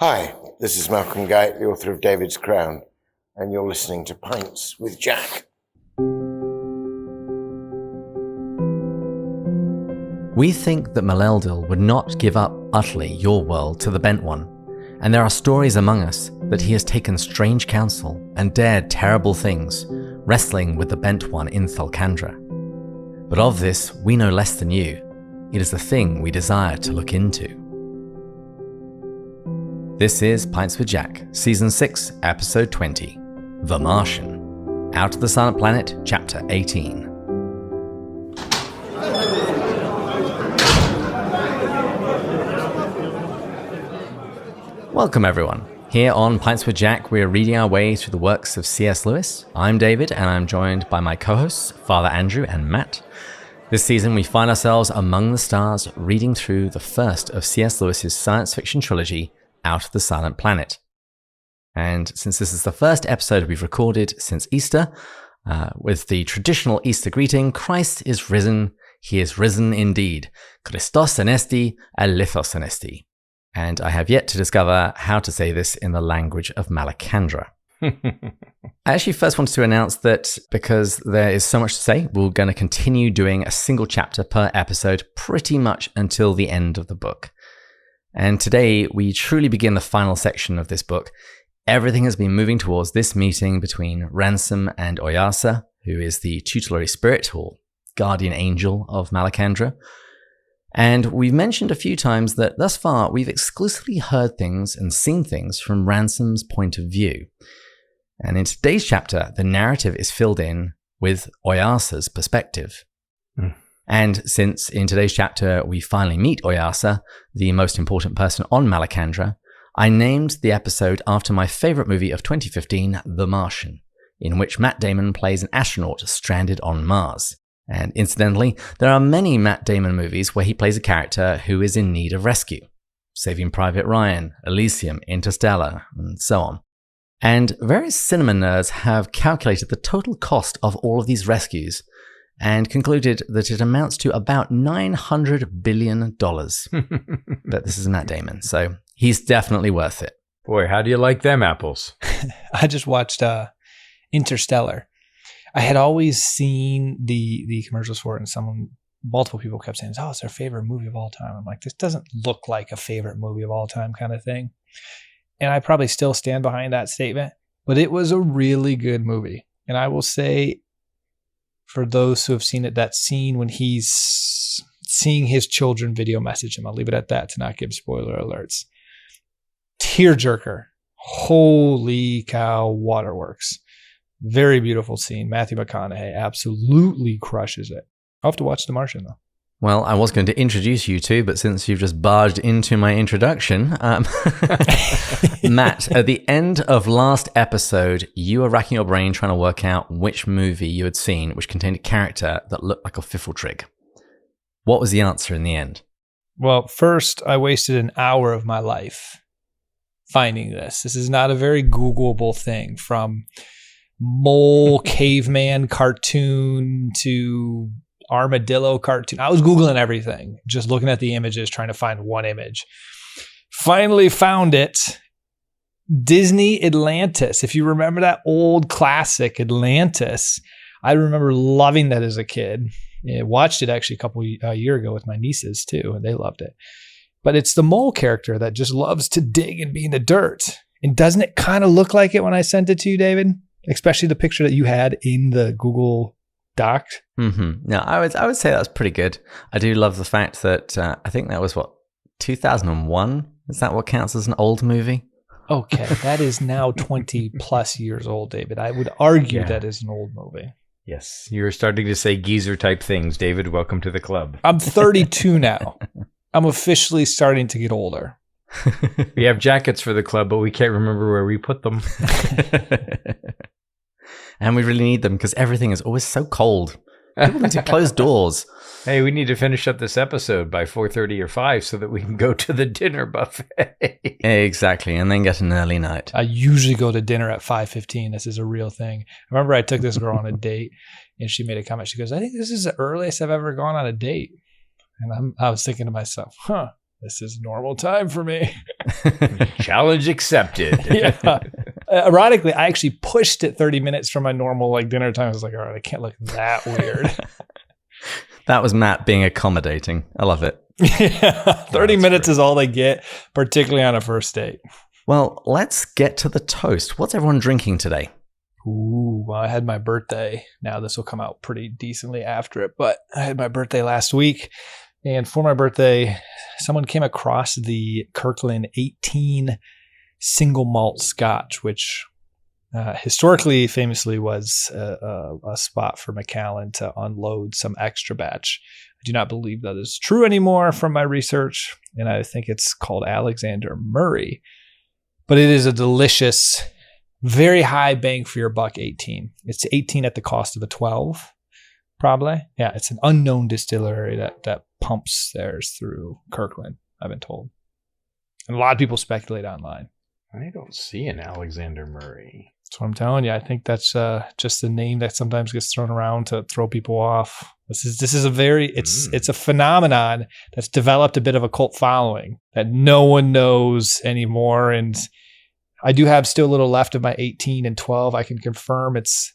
Hi, this is Malcom Guite, the author of David's Crown, and you're listening to Pints with Jack. We think that Maleldil would not give up utterly your world to the Bent One, and there are stories among us that he has taken strange counsel and dared terrible things, wrestling with the Bent One in Thalcandra. But of this we know less than you. It is the thing we desire to look into. This is Pints with Jack, Season 6, Episode 20, The Martian. Out of the Silent Planet, Chapter 18. Welcome everyone. Here on Pints with Jack, we are reading our way through the works of C.S. Lewis. I'm David, and I'm joined by my co-hosts, Father Andrew and Matt. This season, we find ourselves among the stars, reading through the first of C.S. Lewis's science fiction trilogy, Out of the Silent Planet. And since this is the first episode we've recorded since Easter, with the traditional Easter greeting, Christ is risen, he is risen indeed. Christos anesti, alithos anesti. And I have yet to discover how to say this in the language of Malacandra. I actually first wanted to announce that because there is so much to say, we're going to continue doing a single chapter per episode pretty much until the end of the book. And today we truly begin the final section of this book. Everything has been moving towards this meeting between Ransom and Oyarsa, who is the tutelary spirit or guardian angel of Malacandra. And we've mentioned a few times that thus far we've exclusively heard things and seen things from Ransom's point of view. And in today's chapter, the narrative is filled in with Oyarsa's perspective. And since in today's chapter we finally meet Oyarsa, the most important person on Malacandra, I named the episode after my favorite movie of 2015, The Martian, in which Matt Damon plays an astronaut stranded on Mars. And incidentally, there are many Matt Damon movies where he plays a character who is in need of rescue. Saving Private Ryan, Elysium, Interstellar, and so on. And various cinema nerds have calculated the total cost of all of these rescues and concluded that it amounts to about $900 billion. But this is Matt Damon, so he's definitely worth it. Boy, how do you like them apples? I just watched Interstellar. I had always seen the commercials for it, and multiple people kept saying, "Oh, it's their favorite movie of all time." I'm like, this doesn't look like a favorite movie of all time kind of thing. And I probably still stand behind that statement, but it was a really good movie. And I will say, for those who have seen it, that scene when he's seeing his children video message him, I'll leave it at that to not give spoiler alerts. Tearjerker. Holy cow, waterworks. Very beautiful scene. Matthew McConaughey absolutely crushes it. I'll have to watch The Martian, though. Well, I was going to introduce you two, but since you've just barged into my introduction, Matt, at the end of last episode, you were racking your brain trying to work out which movie you had seen which contained a character that looked like a fiffletrig. What was the answer in the end? Well, first, I wasted an hour of my life finding this. This is not a very Googleable thing, from mole caveman cartoon to armadillo cartoon. I was Googling everything, just looking at the images, trying to find one image. Finally found it. Disney Atlantis. If you remember that old classic Atlantis, I remember loving that as a kid. I watched it actually a year ago with my nieces too, and they loved it. But it's the mole character that just loves to dig and be in the dirt. And doesn't it kind of look like it when I sent it to you, David? Especially the picture that you had in the Google Doc. Mm-hmm. No, I would say that's pretty good. I do love the fact that I think that was 2001? Is that what counts as an old movie? Okay, that is now 20 plus years old, David. I would argue that is an old movie. Yes, you're starting to say geezer type things, David. Welcome to the club. I'm 32 now. I'm officially starting to get older. We have jackets for the club, but we can't remember where we put them. And we really need them because everything is always so cold. People need to close doors. Hey, we need to finish up this episode by 4:30 or 5 so that we can go to the dinner buffet. Exactly, and then get an early night. I usually go to dinner at 5:15. This is a real thing. I remember I took this girl on a date, and she made a comment. She goes, "I think this is the earliest I've ever gone on a date." And I was thinking to myself, this is normal time for me. Challenge accepted. Yeah. Ironically, I actually pushed it 30 minutes from my normal like dinner time. I was like, all right, I can't look that weird. That was Matt being accommodating. I love it. Yeah, 30 minutes is all they get, particularly on a first date. Well, let's get to the toast. What's everyone drinking today? Ooh, well, I had my birthday. Now this will come out pretty decently after it, but I had my birthday last week. And for my birthday, someone came across the Kirkland 18 single malt scotch, which historically, famously was a spot for Macallan to unload some extra batch. I do not believe that is true anymore from my research, and I think it's called Alexander Murray. But it is a delicious, very high bang for your buck 18. It's 18 at the cost of a 12, probably. Yeah, it's an unknown distillery that pumps theirs through Kirkland, I've been told. And a lot of people speculate online. I don't see an Alexander Murray. That's what I'm telling you. I think that's just the name that sometimes gets thrown around to throw people off. This is a very it's a phenomenon that's developed a bit of a cult following that no one knows anymore. And I do have still a little left of my 18 and 12. I can confirm it's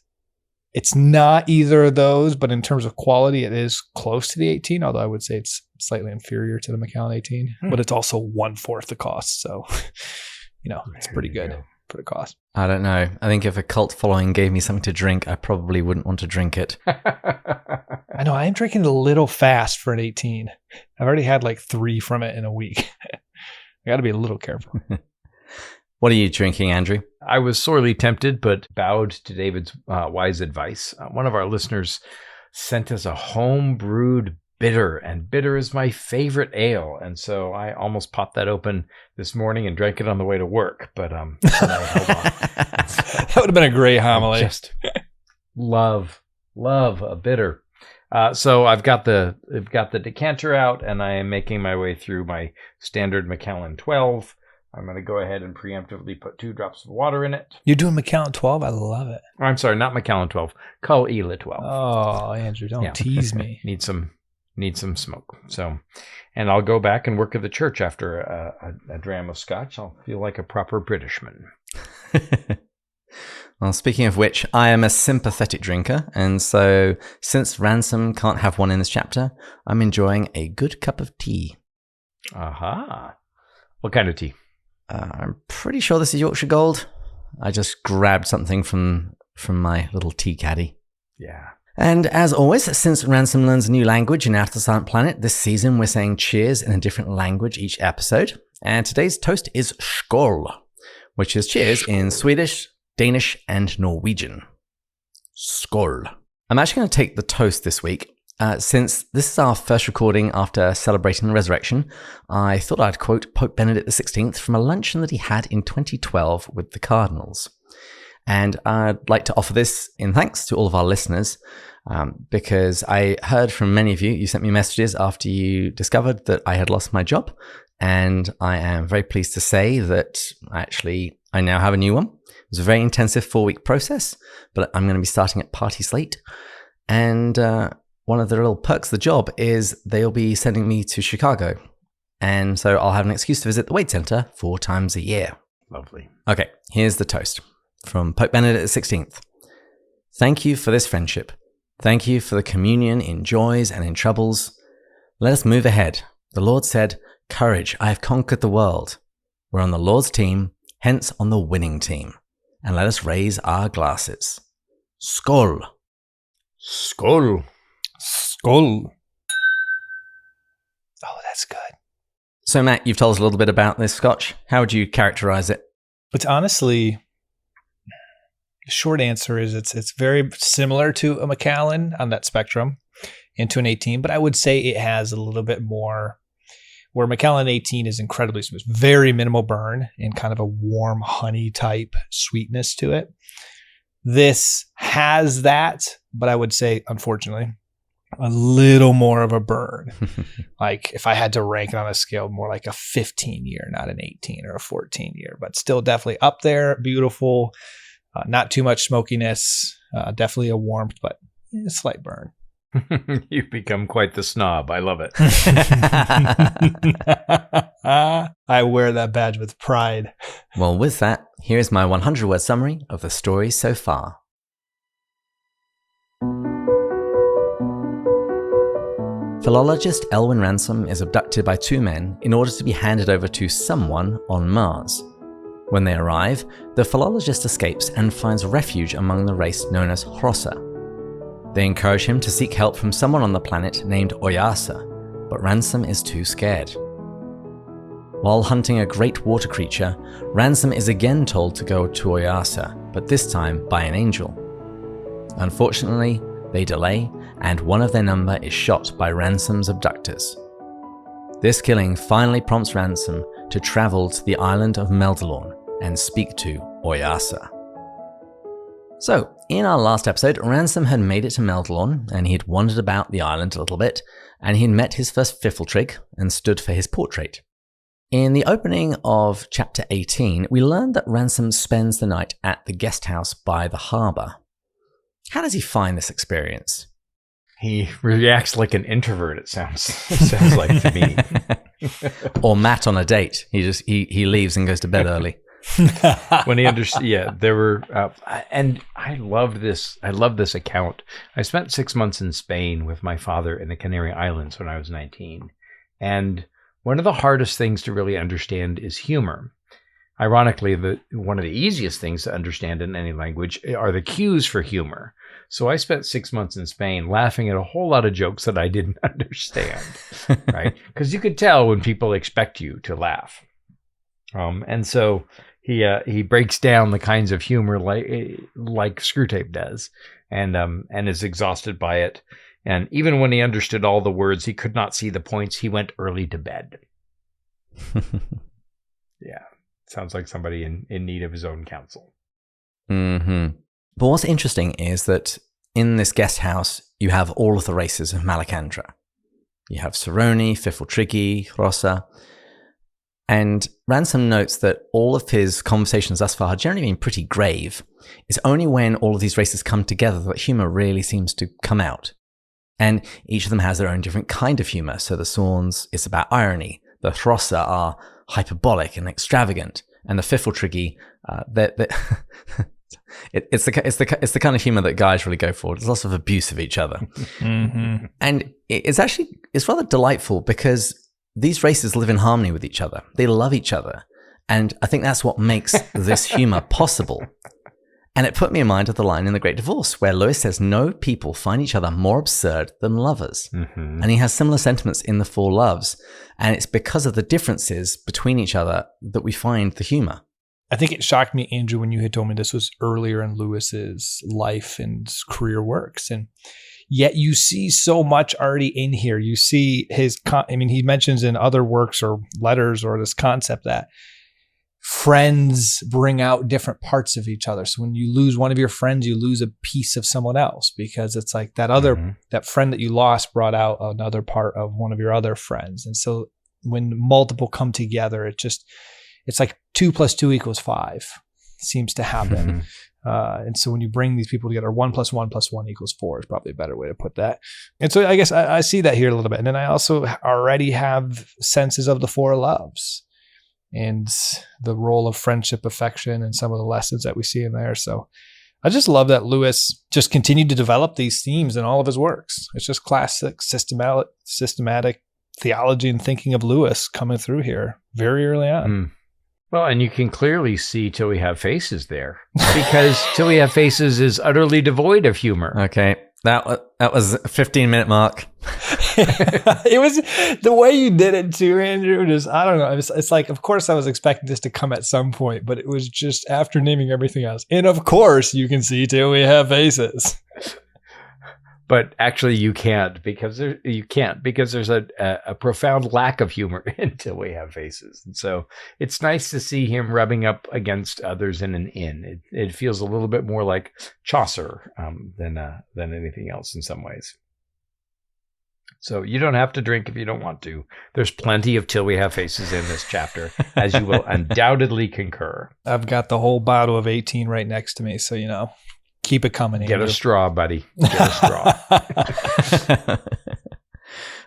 not either of those, but in terms of quality, it is close to the 18. Although I would say it's slightly inferior to the Macallan 18, but it's also 1/4 the cost. So it's pretty good for the cost. I don't know. I think if a cult following gave me something to drink, I probably wouldn't want to drink it. I know I am drinking a little fast for an 18. I've already had like 3 from it in a week. I got to be a little careful. What are you drinking, Andrew? I was sorely tempted, but bowed to David's wise advice. One of our listeners sent us a home-brewed bitter, and bitter is my favorite ale. And so I almost popped that open this morning and drank it on the way to work, but I held on. That would have been a great homily. Just love a bitter. So I've got the decanter out, and I am making my way through my standard Macallan 12. I'm going to go ahead and preemptively put 2 drops of water in it. You're doing Macallan 12? I love it. I'm sorry, not Macallan 12. Cull Ela 12. Oh, Andrew, don't tease me. Need some smoke. So, and I'll go back and work at the church after a dram of scotch. I'll feel like a proper Britishman. Well, speaking of which, I am a sympathetic drinker, and so since Ransom can't have one in this chapter, I'm enjoying a good cup of tea. Aha. What kind of tea? I'm pretty sure this is Yorkshire Gold. I just grabbed something from my little tea caddy. Yeah. And as always, since Ransom learns a new language in Out of the Silent Planet, this season we're saying cheers in a different language each episode. And today's toast is Skål, which is cheers in Swedish, Danish, and Norwegian. Skål. I'm actually going to take the toast this week. Since this is our first recording after celebrating the resurrection, I thought I'd quote Pope Benedict XVI from a luncheon that he had in 2012 with the cardinals. And I'd like to offer this in thanks to all of our listeners, because I heard from many of you. You sent me messages after you discovered that I had lost my job, and I am very pleased to say that actually I now have a new one. It was a very intensive 4-week process, but I'm going to be starting at Party Slate, and one of the real perks of the job is they'll be sending me to Chicago. And so I'll have an excuse to visit the Wade Center 4 times a year. Lovely. Okay, here's the toast from Pope Benedict XVI. Thank you for this friendship. Thank you for the communion in joys and in troubles. Let us move ahead. The Lord said, "Courage, I have conquered the world." We're on the Lord's team, hence on the winning team. And let us raise our glasses. Skål. Skål. Skål. Oh, that's good. So, Matt, you've told us a little bit about this scotch. How would you characterize it? It's honestly, the short answer is it's very similar to a Macallan on that spectrum, and to an 18, but I would say it has a little bit more, where Macallan 18 is incredibly smooth, very minimal burn and kind of a warm honey type sweetness to it. This has that, but I would say, unfortunately, a little more of a burn. Like if I had to rank it on a scale, more like a 15 year, not an 18 or a 14 year, but still definitely up there. Beautiful. Not too much smokiness. Definitely a warmth, but a slight burn. You've become quite the snob. I love it. I wear that badge with pride. Well, with that, here's my 100-word summary of the story so far. Philologist Elwyn Ransom is abducted by two men in order to be handed over to someone on Mars. When they arrive, the philologist escapes and finds refuge among the race known as Hrossa. They encourage him to seek help from someone on the planet named Oyarsa, but Ransom is too scared. While hunting a great water creature, Ransom is again told to go to Oyarsa, but this time by an angel. Unfortunately, they delay, and one of their number is shot by Ransom's abductors. This killing finally prompts Ransom to travel to the island of Meldalorn and speak to Oyarsa. So, in our last episode, Ransom had made it to Meldalorn, and he had wandered about the island a little bit, and he had met his first Fiffletrig and stood for his portrait. In the opening of chapter 18, we learned that Ransom spends the night at the guest house by the harbour. How does he find this experience? He reacts like an introvert, it sounds like to me. Or Matt on a date. He leaves and goes to bed early. When he understood, there were, and I loved this. I love this account. I spent 6 months in Spain with my father in the Canary Islands when I was 19. And one of the hardest things to really understand is humor. Ironically, one of the easiest things to understand in any language are the cues for humor. So I spent 6 months in Spain laughing at a whole lot of jokes that I didn't understand, right? Because you could tell when people expect you to laugh. And so he breaks down the kinds of humor like Screwtape does, and is exhausted by it. And even when he understood all the words, he could not see the points. He went early to bed. Yeah. Sounds like somebody in need of his own counsel. Mm-hmm. But what's interesting is that in this guest house, you have all of the races of Malacandra. You have Cerrone, Fiffletriggy, Hrossa. And Ransom notes that all of his conversations thus far have generally been pretty grave. It's only when all of these races come together that humor really seems to come out. And each of them has their own different kind of humor. So the Sorns, it's about irony. The Hrossa are hyperbolic and extravagant, and the Fiffletriggy, it's the kind of humor that guys really go for. There's lots of abuse of each other, Mm-hmm. and it's rather delightful because these races live in harmony with each other. They love each other, and I think that's what makes this humor possible. And it put me in mind of the line in The Great Divorce where Lewis says, "No people find each other more absurd than lovers." Mm-hmm. And he has similar sentiments in The Four Loves. And it's because of the differences between each other that we find the humor. I think it shocked me, Andrew, when you had told me this was earlier in Lewis's life and career works. And yet you see so much already in here. You see he mentions in other works or letters or this concept that friends bring out different parts of each other. So when you lose one of your friends, you lose a piece of someone else, because it's like that other, that friend that you lost brought out another part of one of your other friends. And so when multiple come together, it's like 2 + 2 = 5 seems to happen. And so when you bring these people together, 1 + 1 + 1 = 4 is probably a better way to put that. And so I guess I see that here a little bit. And then I also already have senses of the Four Loves and the role of friendship, affection, and some of the lessons that we see in there. So I just love that Lewis just continued to develop these themes in all of his works. It's just classic systematic theology and thinking of Lewis coming through here very early on. Well, and you can clearly see Till We Have Faces there, because Till We Have Faces is utterly devoid of humor. Okay. That was a 15-minute mark. It was the way you did it too, Andrew. Just, I don't know. It's like, of course I was expecting this to come at some point, but it was just after naming everything else. And of course you can see Till We Have Faces. But actually you can't, because there's a profound lack of humor until We Have Faces. And so it's nice to see him rubbing up against others in an inn. It feels a little bit more like Chaucer than anything else in some ways. So you don't have to drink if you don't want to. There's plenty of Till We Have Faces in this chapter, as you will undoubtedly concur. I've got the whole bottle of 18 right next to me, so keep it coming. Get a straw, buddy. Get a straw.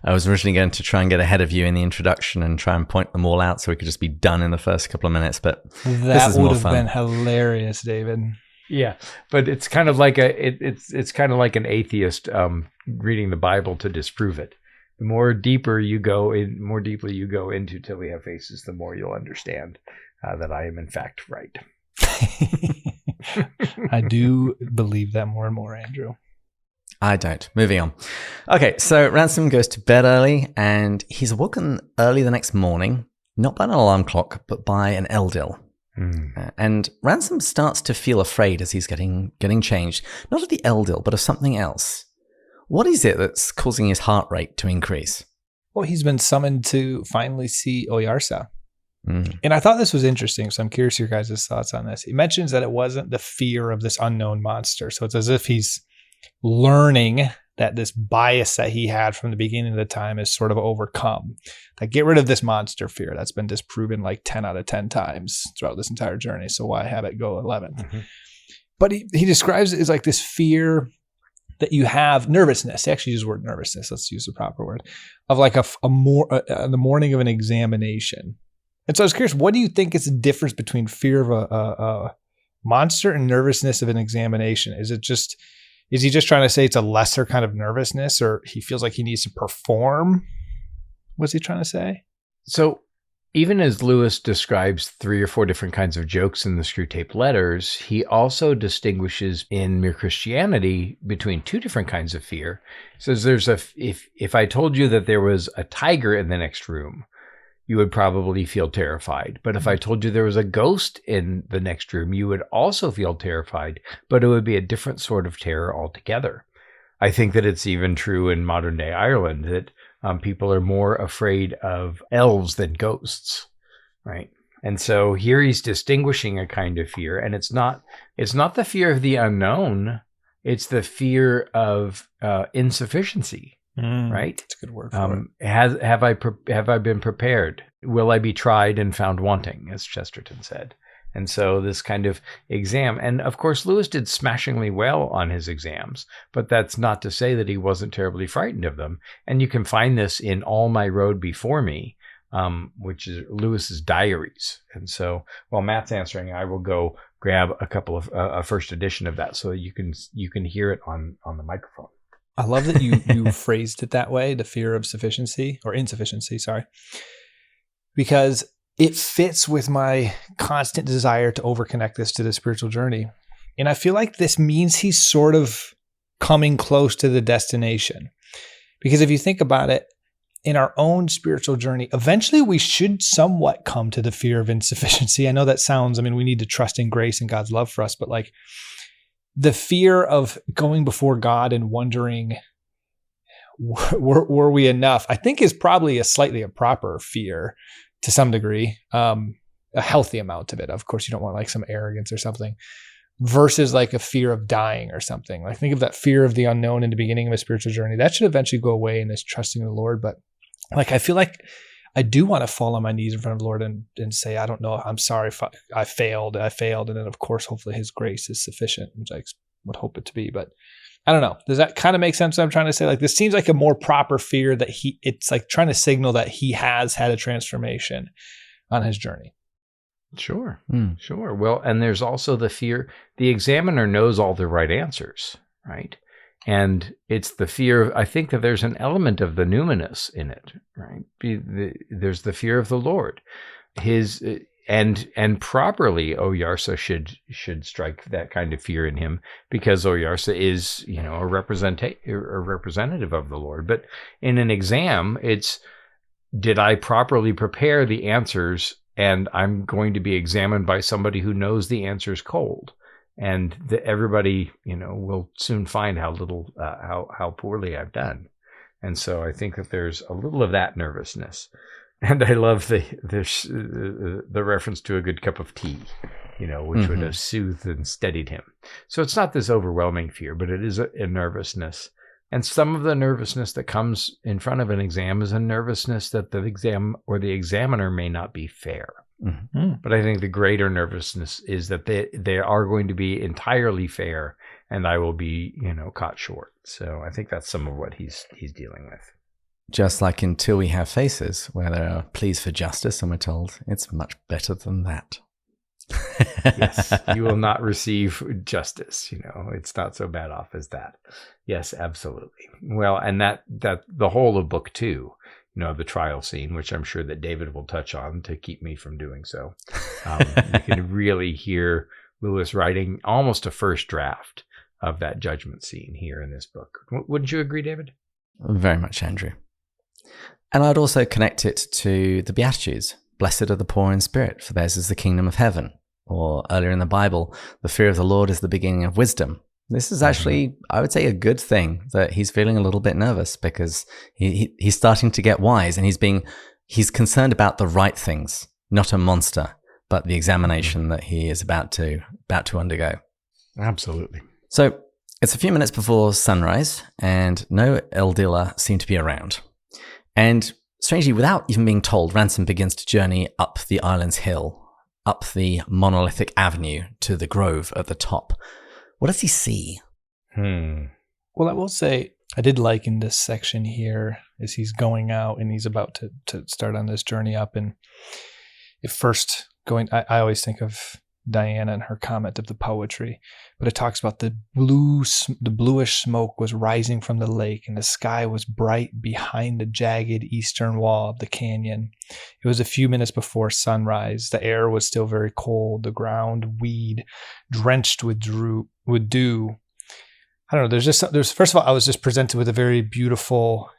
I was originally going to try and get ahead of you in the introduction and try and point them all out so we could just be done in the first couple of minutes, but that would have been hilarious, David. Yeah, but it's kind of like it's kind of like an atheist reading the Bible to disprove it. The more deeply you go into Till We Have Faces, the more you'll understand that I am in fact right. I do believe that more and more, Andrew. I don't. Moving on. Okay, so Ransom goes to bed early, and he's awoken early the next morning, not by an alarm clock, but by an Eldil. And Ransom starts to feel afraid as he's getting changed, not of the Eldil, but of something else. What is it that's causing his heart rate to increase? Well, he's been summoned to finally see Oyarsa. And I thought this was interesting, so I'm curious your guys' thoughts on this. He mentions that it wasn't the fear of this unknown monster. So it's as if he's learning that this bias that he had from the beginning of the time is sort of overcome. Like, get rid of this monster fear that's been disproven like 10 out of 10 times throughout this entire journey. So why have it go 11th? Mm-hmm. But he describes it as like this fear that you have, nervousness. He actually used the word nervousness. Let's use the proper word, of like the morning of an examination. And so I was curious, what do you think is the difference between fear of a monster and nervousness of an examination? Is he just trying to say it's a lesser kind of nervousness, or he feels like he needs to perform? What's he trying to say? So even as Lewis describes 3 or 4 different kinds of jokes in the Screwtape Letters, he also distinguishes in Mere Christianity between 2 different kinds of fear. He says if I told you that there was a tiger in the next room, you would probably feel terrified. But if I told you there was a ghost in the next room, you would also feel terrified, but it would be a different sort of terror altogether. I think that it's even true in modern day Ireland that people are more afraid of elves than ghosts, right? And so here he's distinguishing a kind of fear, and it's not the fear of the unknown, it's the fear of insufficiency. Right? That's a good word for it. Have I been prepared? Will I be tried and found wanting, as Chesterton said? And so this kind of exam, and of course Lewis did smashingly well on his exams, but that's not to say that he wasn't terribly frightened of them. And you can find this in All My Road Before Me, which is Lewis's diaries. And so while Matt's answering, I will go grab a couple of a first edition of that so you can hear it on the microphone. I love that you phrased it that way, the fear of sufficiency or insufficiency, because it fits with my constant desire to overconnect this to the spiritual journey. And I feel like this means he's sort of coming close to the destination. Because if you think about it, in our own spiritual journey, eventually we should somewhat come to the fear of insufficiency. I know that sounds, we need to trust in grace and God's love for us, but like, the fear of going before God and wondering, were we enough, I think is probably a proper fear to some degree, a healthy amount of it. Of course, you don't want like some arrogance or something versus like a fear of dying or something. Like think of that fear of the unknown in the beginning of a spiritual journey. That should eventually go away in this trusting the Lord. But like, I feel like I do want to fall on my knees in front of the Lord and say, I don't know, I'm sorry if I failed. And then of course, hopefully his grace is sufficient, which I would hope it to be. But I don't know. Does that kind of make sense what I'm trying to say? Like this seems like a more proper fear that it's like trying to signal that he has had a transformation on his journey. Sure. Sure. Well, and there's also the fear, the examiner knows all the right answers, right? And it's the fear, I think that there's an element of the numinous in it, right? There's the fear of the Lord. And properly, Oyarsa should strike that kind of fear in him because Oyarsa is, a representative of the Lord. But in an exam, it's, did I properly prepare the answers? And I'm going to be examined by somebody who knows the answers cold. And everybody, will soon find how little, how poorly I've done. And so I think that there's a little of that nervousness. And I love the reference to a good cup of tea, which would have soothed and steadied him. So it's not this overwhelming fear, but it is a nervousness. And some of the nervousness that comes in front of an exam is a nervousness that the exam or the examiner may not be fair. Mm-hmm. But I think the greater nervousness is that they are going to be entirely fair, and I will be, caught short. So I think that's some of what he's dealing with. Just like in Till We Have Faces, where there are pleas for justice, and we're told it's much better than that. Yes, you will not receive justice. It's not so bad off as that. Yes, absolutely. Well, and that the whole of book 2, the trial scene, which I'm sure that David will touch on to keep me from doing so. You can really hear Lewis writing almost a first draft of that judgment scene here in this book. Wouldn't you agree, David? Very much, Andrew. And I'd also connect it to the Beatitudes. Blessed are the poor in spirit, for theirs is the kingdom of heaven. Or earlier in the Bible, the fear of the Lord is the beginning of wisdom. This is actually, I would say, a good thing that he's feeling a little bit nervous because he's starting to get wise, and he's concerned about the right things, not a monster, but the examination that he is about to undergo. Absolutely. So it's a few minutes before sunrise, and no Eldila seem to be around. And strangely, without even being told, Ransom begins to journey up the island's hill, up the monolithic avenue to the grove at the top. What does he see? Well, I will say I did like in this section here as he's going out and he's about to start on this journey up. And at first I always think of Diana and her comment of the poetry, but it talks about the bluish smoke was rising from the lake and the sky was bright behind the jagged eastern wall of the canyon. It was a few minutes before sunrise. The air was still very cold, the ground weed drenched with dew. I don't know. There's first of all, I was just presented with a very beautiful,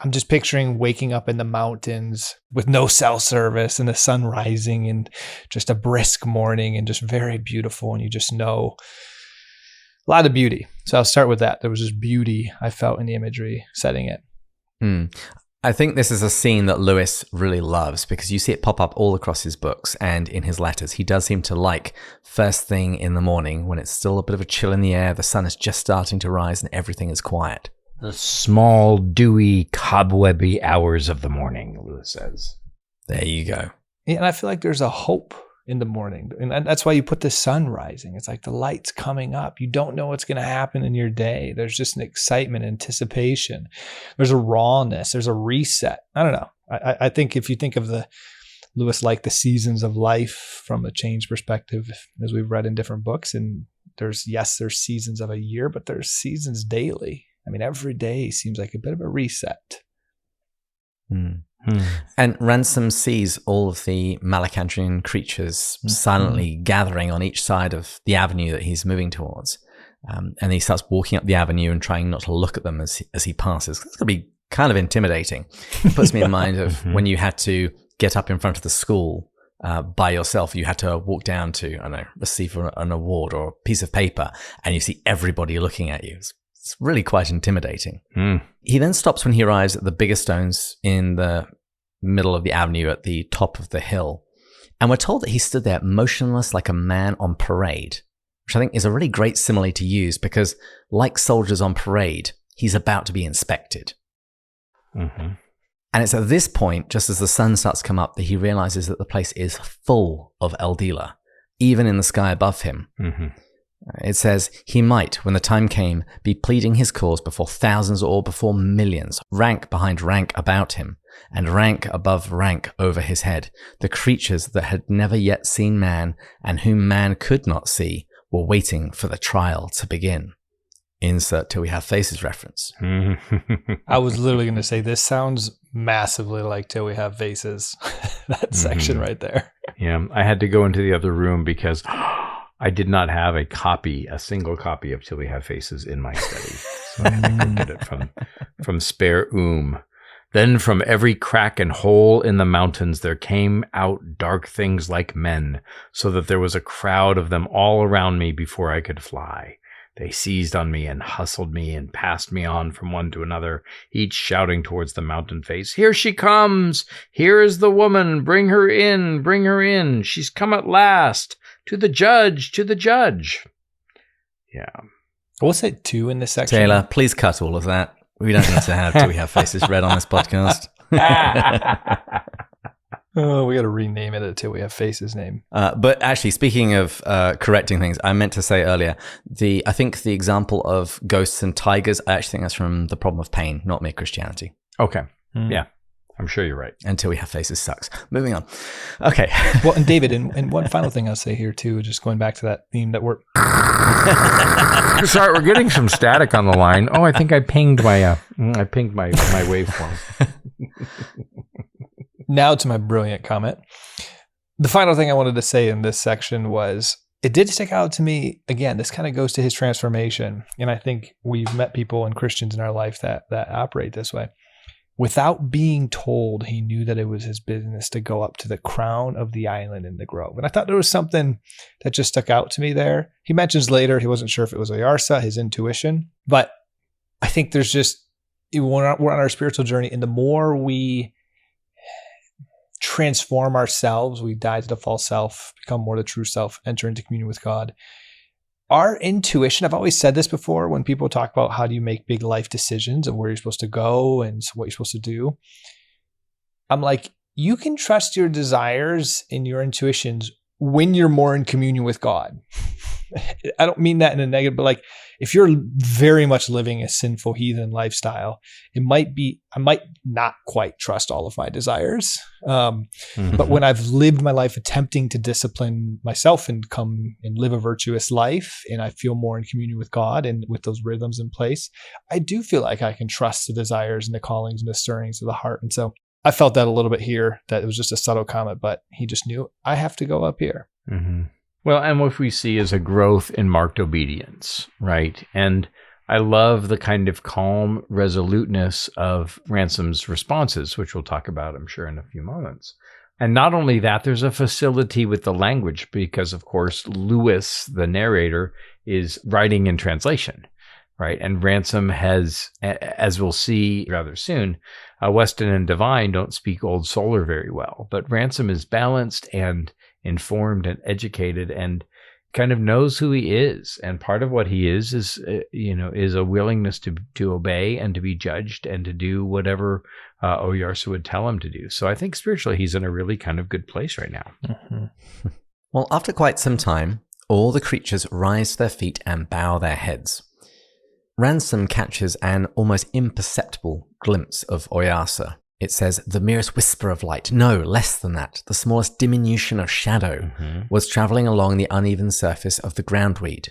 I'm just picturing waking up in the mountains with no cell service and the sun rising and just a brisk morning and just very beautiful. And you just know a lot of beauty. So I'll start with that. There was just beauty I felt in the imagery setting it. I think this is a scene that Lewis really loves because you see it pop up all across his books and in his letters. He does seem to like first thing in the morning when it's still a bit of a chill in the air, the sun is just starting to rise and everything is quiet. The small, dewy, cobwebby hours of the morning, Lewis says. There you go. Yeah, and I feel like there's a hope in the morning. And that's why you put the sun rising. It's like the light's coming up. You don't know what's going to happen in your day. There's just an excitement, anticipation. There's a rawness. There's a reset. I don't know. I think if you think of the Lewis like the seasons of life from a change perspective, as we've read in different books, and there's seasons of a year, but there's seasons daily. I mean, every day seems like a bit of a reset. And Ransom sees all of the Malacandrian creatures silently gathering on each side of the avenue that he's moving towards. And he starts walking up the avenue and trying not to look at them as he passes. It's going to be kind of intimidating. It puts me in mind of when you had to get up in front of the school by yourself. You had to walk down to, I don't know, receive an award or a piece of paper, and you see everybody looking at you. It's really quite intimidating. He then stops when he arrives at the bigger stones in the middle of the avenue at the top of the hill. And we're told that he stood there motionless like a man on parade, which I think is a really great simile to use because, like soldiers on parade, he's about to be inspected. And it's at this point, just as the sun starts to come up, that he realizes that the place is full of Eldila, even in the sky above him. It says, he might, when the time came, be pleading his cause before thousands or before millions, rank behind rank about him, and rank above rank over his head. The creatures that had never yet seen man, and whom man could not see, were waiting for the trial to begin. Insert Till We Have Faces reference. I was literally going to say, this sounds massively like Till We Have Faces. That section right there. Yeah, I had to go into the other room because I did not have a single copy of Till We Have Faces in my study. So I had to go get it from spare Then from every crack and hole in the mountains there came out dark things like men, so that there was a crowd of them all around me before I could fly. They seized on me and hustled me and passed me on from one to another, each shouting towards the mountain face, "Here she comes! Here is the woman! Bring her in! Bring her in! She's come at last! To the judge! To the judge!" Yeah. What's it too in this section? Taylor, please cut all of that. We don't need to have Till We Have Faces read on this podcast. Oh, we got to rename it Till We Have Faces name. But actually, speaking of correcting things, I meant to say earlier, I think the example of ghosts and tigers, I actually think that's from The Problem of Pain, not Mere Christianity. Okay. Yeah. I'm sure you're right. Until We Have Faces sucks. Moving on. Okay. Well, and David, and one final thing I'll say here too, just going back to that theme that we're Sorry, we're getting some static on the line. Oh, I think I pinged my waveform. Now to my brilliant comment. The final thing I wanted to say in this section was, it did stick out to me. Again, this kind of goes to his transformation. And I think we've met people and Christians in our life that operate this way. Without being told, he knew that it was his business to go up to the crown of the island in the grove. And I thought there was something that just stuck out to me there. He mentions later he wasn't sure if it was Oyarsa, his intuition. But I think there's just, we're on our spiritual journey, and the more we transform ourselves, we die to the false self, become more the true self, enter into communion with God. Our intuition, I've always said this before when people talk about how do you make big life decisions of where you're supposed to go and what you're supposed to do. I'm like, you can trust your desires and your intuitions when you're more in communion with God. I don't mean that in a negative, but like if you're very much living a sinful heathen lifestyle, I might not quite trust all of my desires. But when I've lived my life attempting to discipline myself and come and live a virtuous life, and I feel more in communion with God and with those rhythms in place, I do feel like I can trust the desires and the callings and the stirrings of the heart. And so I felt that a little bit here, that it was just a subtle comment, but he just knew I have to go up here. Mm-hmm. Well, and what we see is a growth in marked obedience, right? And I love the kind of calm resoluteness of Ransom's responses, which we'll talk about, I'm sure, in a few moments. And not only that, there's a facility with the language because, of course, Lewis, the narrator, is writing in translation, right? And Ransom has, as we'll see rather soon, Weston and Devine don't speak Old Solar very well, but Ransom is balanced and informed and educated and kind of knows who he is. And part of what he is a willingness to obey and to be judged and to do whatever Oyarsa would tell him to do. So I think spiritually he's in a really kind of good place right now. Mm-hmm. Well, after quite some time, all the creatures rise to their feet and bow their heads. Ransom catches an almost imperceptible glimpse of Oyarsa. It says, the merest whisper of light, no, less than that, the smallest diminution of shadow, was travelling along the uneven surface of the groundweed.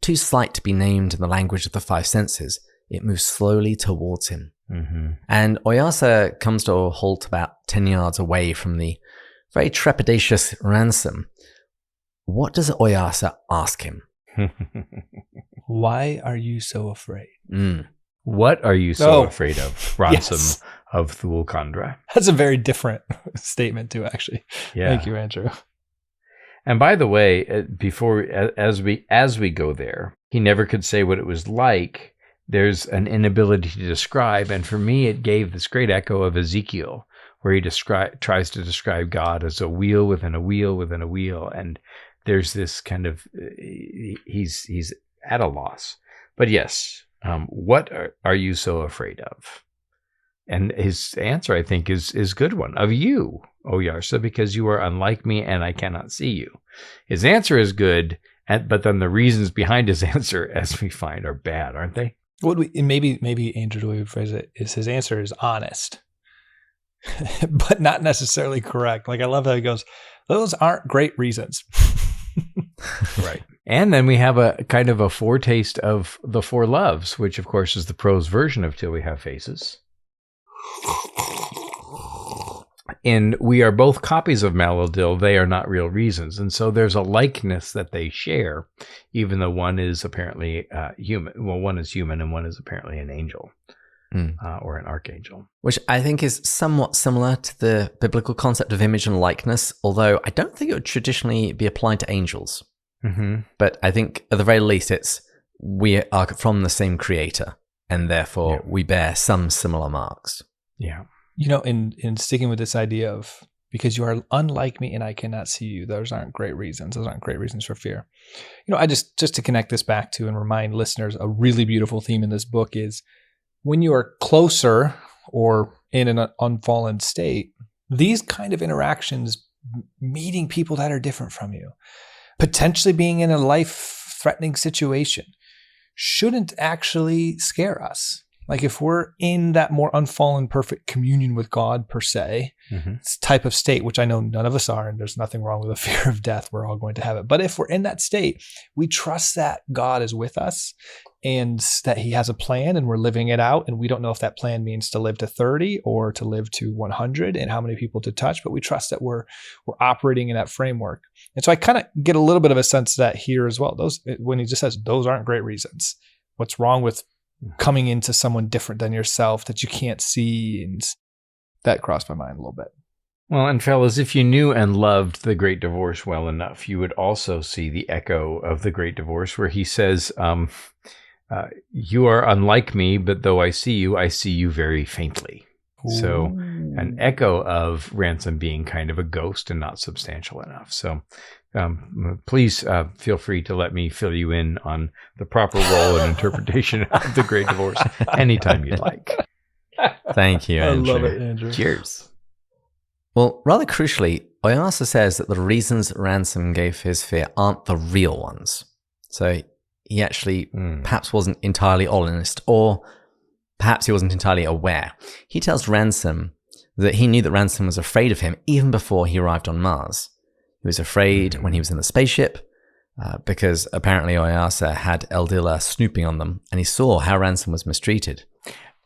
Too slight to be named in the language of the five senses, it moves slowly towards him. And Oyarsa comes to a halt about 10 yards away from the very trepidatious Ransom. What does Oyarsa ask him? Why are you so afraid? What are you so afraid of, Ransom? Yes. Of Thulkandra? That's a very different statement too, actually. Yeah. Thank you, Andrew. And by the way, as we go there, he never could say what it was like. There's an inability to describe, and for me, it gave this great echo of Ezekiel, where he tries to describe God as a wheel within a wheel within a wheel, and there's this kind of he's at a loss. But yes, what are you so afraid of? And his answer, I think, is a good one. Of you, Oyarsa, because you are unlike me and I cannot see you. His answer is good, but then the reasons behind his answer, as we find, are bad, aren't they? Maybe Andrew, the way we phrase it is his answer is honest, but not necessarily correct. Like I love how he goes, those aren't great reasons. Right. And then we have a kind of a foretaste of the four loves, which of course is the prose version of Till We Have Faces. And we are both copies of Malodil. They are not real reasons. And so there's a likeness that they share, even though one is apparently human. Well, one is human and one is apparently an angel or an archangel. Which I think is somewhat similar to the biblical concept of image and likeness, although I don't think it would traditionally be applied to angels. But I think at the very least we are from the same creator, and therefore we bear some similar marks. Yeah. You know, in sticking with this idea of because you are unlike me and I cannot see you, those aren't great reasons. Those aren't great reasons for fear. You know, I just to connect this back to and remind listeners, a really beautiful theme in this book is when you are closer or in an unfallen state, these kind of interactions, meeting people that are different from you, potentially being in a life-threatening situation, shouldn't actually scare us. Like if we're in that more unfallen, perfect communion with God per se, type of state, which I know none of us are, and there's nothing wrong with a fear of death. We're all going to have it. But if we're in that state, we trust that God is with us and that he has a plan and we're living it out. And we don't know if that plan means to live to 30 or to live to 100 and how many people to touch, but we trust that we're operating in that framework. And so I kind of get a little bit of a sense of that here as well. When he just says, those aren't great reasons. What's wrong with coming into someone different than yourself that you can't see? And that crossed my mind a little bit. Well, and fellas, if you knew and loved The Great Divorce well enough, you would also see the echo of The Great Divorce where he says, you are unlike me, but though I see you very faintly. Ooh. So an echo of Ransom being kind of a ghost and not substantial enough. So please feel free to let me fill you in on the proper role and interpretation of The Great Divorce anytime you'd like. Thank you, Andrew. I love it, Andrew. Cheers. Well, rather crucially, Oyarsa says that the reasons Ransom gave for his fear aren't the real ones. So he actually perhaps wasn't entirely honest, or perhaps he wasn't entirely aware. He tells Ransom that he knew that Ransom was afraid of him even before he arrived on Mars. He was afraid when he was in the spaceship because apparently Oyarsa had Eldila snooping on them, and he saw how Ransom was mistreated.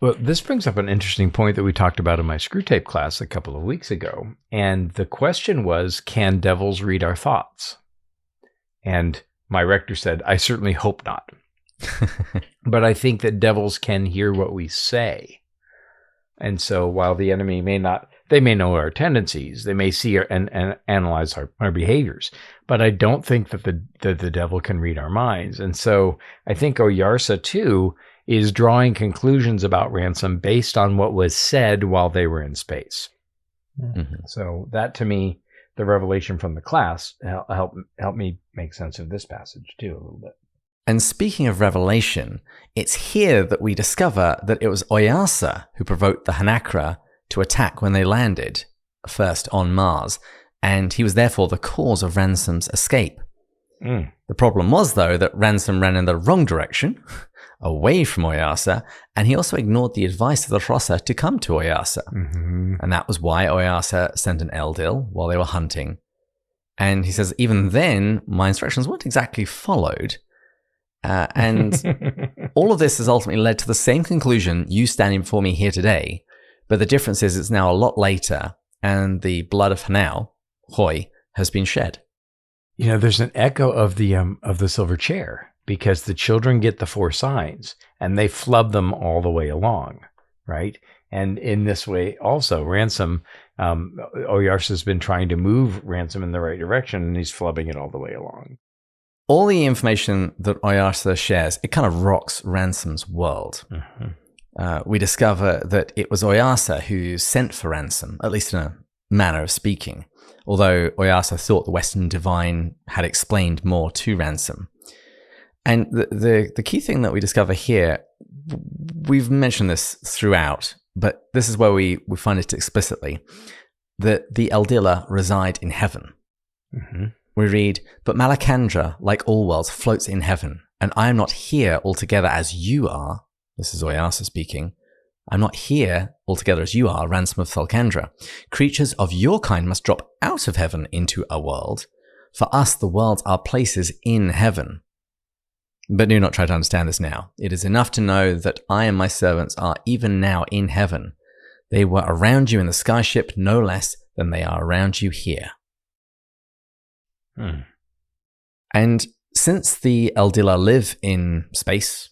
Well, this brings up an interesting point that we talked about in my Screwtape class a couple of weeks ago. And the question was, can devils read our thoughts? And my rector said, I certainly hope not. But I think that devils can hear what we say. And so while the enemy may not, they may know our tendencies, they may see and analyze our behaviors, but I don't think that the devil can read our minds. And so I think Oyarsa too is drawing conclusions about Ransom based on what was said while they were in space. Mm-hmm. So that, to me, the revelation from the class help me make sense of this passage too a little bit. And speaking of revelation, it's here that we discover that it was Oyarsa who provoked the Hanakra to attack when they landed first on Mars, and he was therefore the cause of Ransom's escape. The problem was, though, that Ransom ran in the wrong direction, away from Oyarsa, and he also ignored the advice of the Hrossa to come to Oyarsa. Mm-hmm. And that was why Oyarsa sent an Eldil while they were hunting. And he says, even then, my instructions weren't exactly followed. And all of this has ultimately led to the same conclusion you standing before me here today, but the difference is it's now a lot later, and the blood of Hanau, Hoi, has been shed. You know, there's an echo of the silver chair, because the children get the 4 signs and they flub them all the way along, right? And in this way also, Ransom, Oyarsa's been trying to move Ransom in the right direction, and he's flubbing it all the way along. All the information that Oyarsa shares, it kind of rocks Ransom's world. Mm-hmm. We discover that it was Oyarsa who sent for Ransom, at least in a manner of speaking, although Oyarsa thought the Western Divine had explained more to Ransom. And the key thing that we discover here, we've mentioned this throughout, but this is where we find it explicitly, that the Eldila reside in heaven. Mm-hmm. We read, but Malacandra, like all worlds, floats in heaven, and I am not here altogether as you are. This is Oyarsa speaking. I'm not here altogether as you are, Ransom of Thalcandra. Creatures of your kind must drop out of heaven into a world. For us, the worlds are places in heaven. But do not try to understand this now. It is enough to know that I and my servants are even now in heaven. They were around you in the skyship no less than they are around you here. And since the Eldila live in space,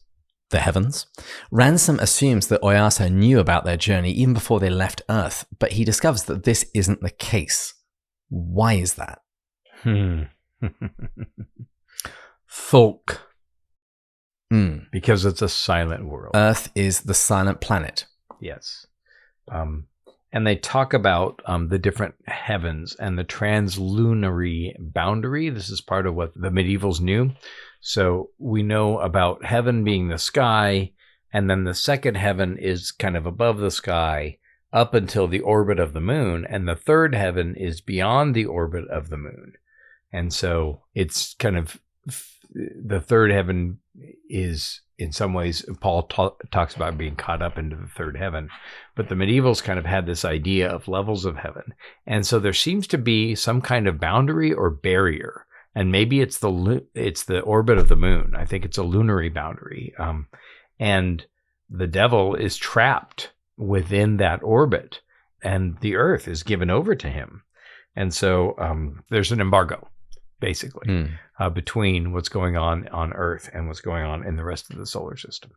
the heavens, Ransom assumes that Oyarsa knew about their journey even before they left Earth, but he discovers that this isn't the case. Why is that? Folk. Because it's a silent world. Earth is the silent planet. Yes. And they talk about the different heavens and the translunary boundary. This is part of what the medievals knew. So we know about heaven being the sky, and then the second heaven is kind of above the sky up until the orbit of the moon, and the third heaven is beyond the orbit of the moon. And so it's kind of, the third heaven is in some ways, Paul talks about being caught up into the third heaven, but the medievals kind of had this idea of levels of heaven. And so there seems to be some kind of boundary or barrier. And maybe it's the orbit of the moon. I think it's a lunary boundary. And the devil is trapped within that orbit, and the earth is given over to him. And so there's an embargo, basically, between what's going on Earth and what's going on in the rest of the solar system.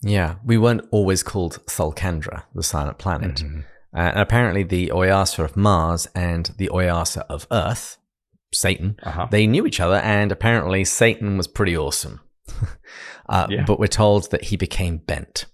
Yeah, we weren't always called Thulkandra, the silent planet. Mm-hmm. And apparently the Oyarsa of Mars and the Oyarsa of Earth, Satan, they knew each other, and apparently Satan was pretty awesome. But we're told that he became bent.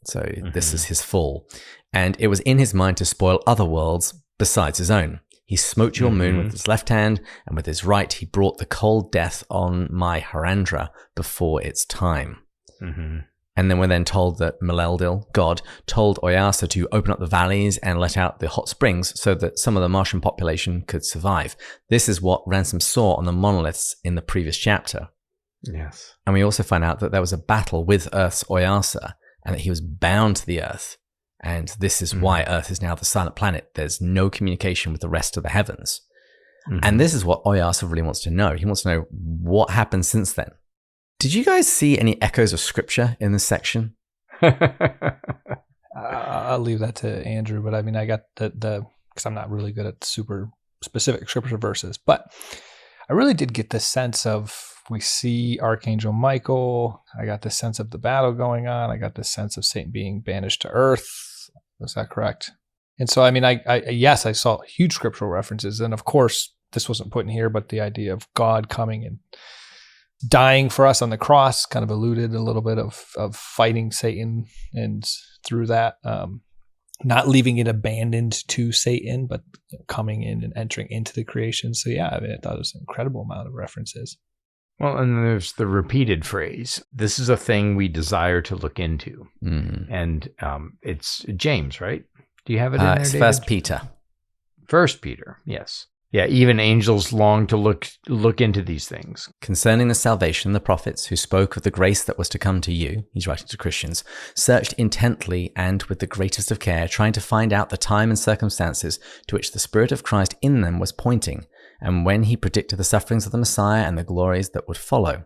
So this is his fall. And it was in his mind to spoil other worlds besides his own. He smote your moon with his left hand, and with his right he brought the cold death on my Harandra before its time. And then we're then told that Maleldil, God, told Oyarsa to open up the valleys and let out the hot springs so that some of the Martian population could survive. This is what Ransom saw on the monoliths in the previous chapter. Yes. And we also find out that there was a battle with Earth's Oyarsa, and that he was bound to the Earth. And this is why Earth is now the silent planet. There's no communication with the rest of the heavens. And this is what Oyarsa really wants to know. He wants to know what happened since then. Did you guys see any echoes of scripture in this section? I'll leave that to Andrew, but I mean, I got the because I'm not really good at super specific scripture verses, but I really did get the sense of, we see Archangel Michael. I got the sense of the battle going on. I got the sense of Satan being banished to Earth. Was that correct? And so, I mean, yes, I saw huge scriptural references. And of course, this wasn't put in here, but the idea of God coming and dying for us on the cross kind of alluded a little bit of fighting Satan, and through that, not leaving it abandoned to Satan, but coming in and entering into the creation. So yeah, I mean, I thought it was an incredible amount of references. Well, and there's the repeated phrase, this is a thing we desire to look into. And it's James, right? Do you have it in there, It's David? 1 Peter. 1 Peter, yes. Yeah, even angels long to look into these things. Concerning the salvation, the prophets who spoke of the grace that was to come to you, he's writing to Christians, searched intently and with the greatest of care, trying to find out the time and circumstances to which the Spirit of Christ in them was pointing, and when he predicted the sufferings of the Messiah and the glories that would follow.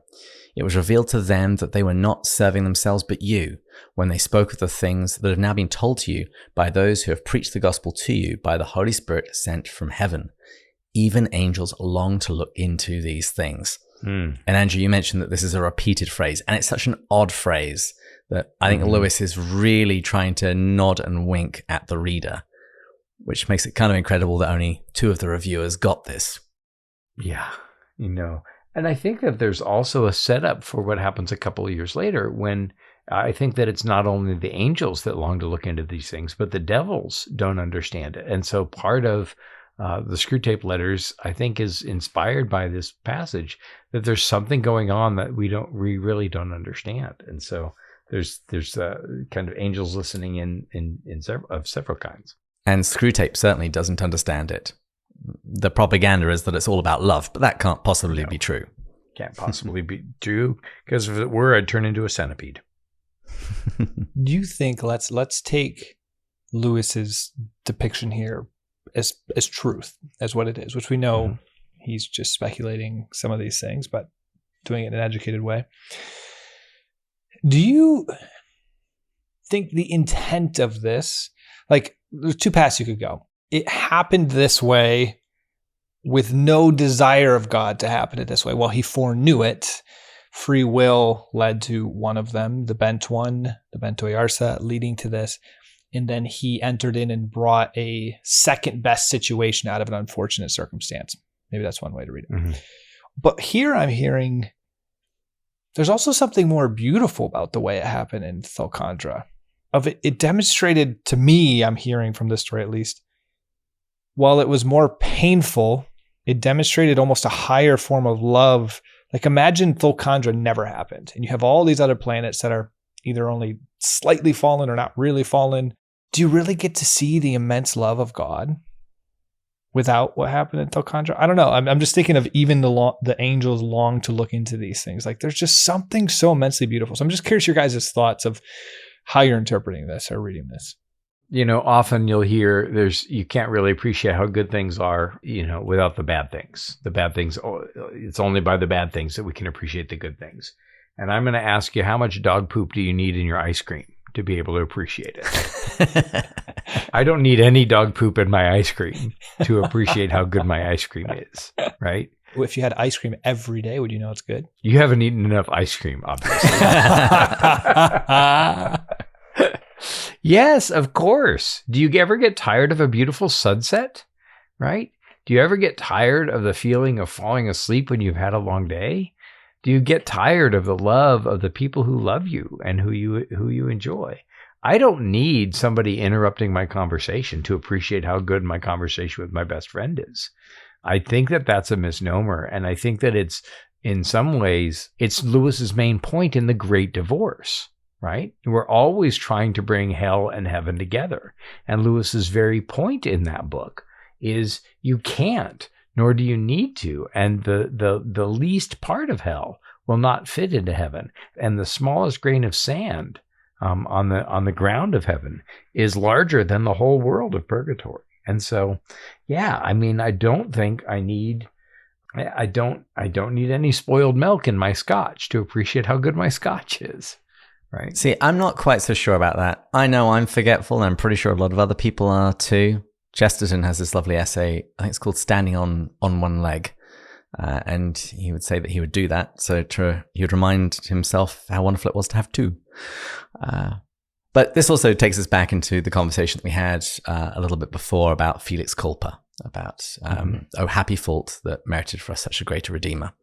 It was revealed to them that they were not serving themselves but you, when they spoke of the things that have now been told to you by those who have preached the gospel to you by the Holy Spirit sent from heaven. Even angels long to look into these things. And Andrew, you mentioned that this is a repeated phrase, and it's such an odd phrase that I think Lewis is really trying to nod and wink at the reader, which makes it kind of incredible that only 2 of the reviewers got this. Yeah, and I think that there's also a setup for what happens a couple of years later, when I think that it's not only the angels that long to look into these things, but the devils don't understand it. And so part of the Screwtape Letters, I think, is inspired by this passage, that there's something going on that we really don't understand. And so there's kind of angels listening in several kinds. And Screwtape certainly doesn't understand it. The propaganda is that it's all about love, but that can't possibly be true. Can't possibly be true, because if it were, I'd turn into a centipede. Do you think, let's take Lewis's depiction here as truth, as what it is, which we know he's just speculating some of these things, but doing it in an educated way. Do you think the intent of this, like, there's 2 paths you could go. It happened this way with no desire of God to happen it this way. Well, he foreknew it. Free will led to one of them, the bent one, the bent Oyarsa, leading to this. And then he entered in and brought a second best situation out of an unfortunate circumstance. Maybe that's one way to read it. But here I'm hearing there's also something more beautiful about the way it happened in Thulkandra. It demonstrated to me, I'm hearing from this story at least, while it was more painful, it demonstrated almost a higher form of love. Like, imagine Thulkandra never happened, and you have all these other planets that are either only slightly fallen or not really fallen. Do you really get to see the immense love of God? without what happened at Telcondra. I don't know. I'm just thinking of even the angels long to look into these things. Like there's just something so immensely beautiful. So I'm just curious your guys' thoughts of how you're interpreting this or reading this. Often you'll hear you can't really appreciate how good things are, without the bad things. The bad things, it's only by the bad things that we can appreciate the good things. And I'm going to ask you, how much dog poop do you need in your ice cream to be able to appreciate it? I don't need any dog poop in my ice cream to appreciate how good my ice cream is, right? If you had ice cream every day, would you know it's good? You haven't eaten enough ice cream, obviously. Yes, of course. Do you ever get tired of a beautiful sunset, right? Do you ever get tired of the feeling of falling asleep when you've had a long day? Do you get tired of the love of the people who love you and who you enjoy? I don't need somebody interrupting my conversation to appreciate how good my conversation with my best friend is. I think that that's a misnomer. And I think that in some ways, it's Lewis's main point in The Great Divorce, right? We're always trying to bring hell and heaven together. And Lewis's very point in that book is you can't, nor do you need to. And the least part of hell will not fit into heaven. And the smallest grain of sand on the ground of heaven is larger than the whole world of purgatory. And so, yeah, I mean, I don't think I don't need any spoiled milk in my scotch to appreciate how good my scotch is. Right. See, I'm not quite so sure about that. I know I'm forgetful, and I'm pretty sure a lot of other people are too. Chesterton has this lovely essay, I think it's called Standing on One Leg. And he would say that he would do that. So he would remind himself how wonderful it was to have two. But this also takes us back into the conversation that we had a little bit before about Felix Culpa, about, oh, happy fault that merited for us such a greater Redeemer.